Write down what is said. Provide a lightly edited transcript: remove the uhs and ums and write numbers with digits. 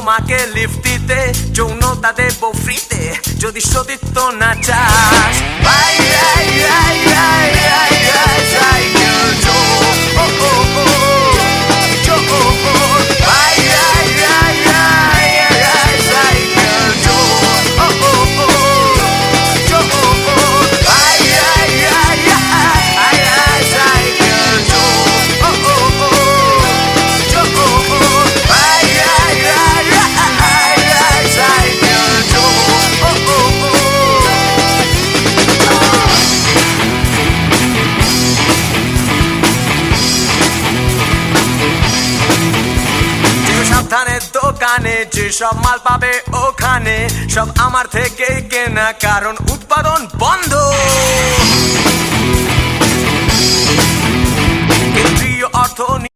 তোমাকে লিফট দিতে, যৌনতা দেব ফ্রিতে যদি সতীত্ব না চাস। সাইকেল চোর, ও ও ও চোর, সাইকেল চোর, ও ও ও চোর, সাইকেল চোর, ও ও ও সাবধানের দোকানে যেসব মাল পাবে ওখানে সব আমার থেকে কেনা, কারণ উৎপাদন বন্ধ। কেন্দ্রীয় অর্থনীতি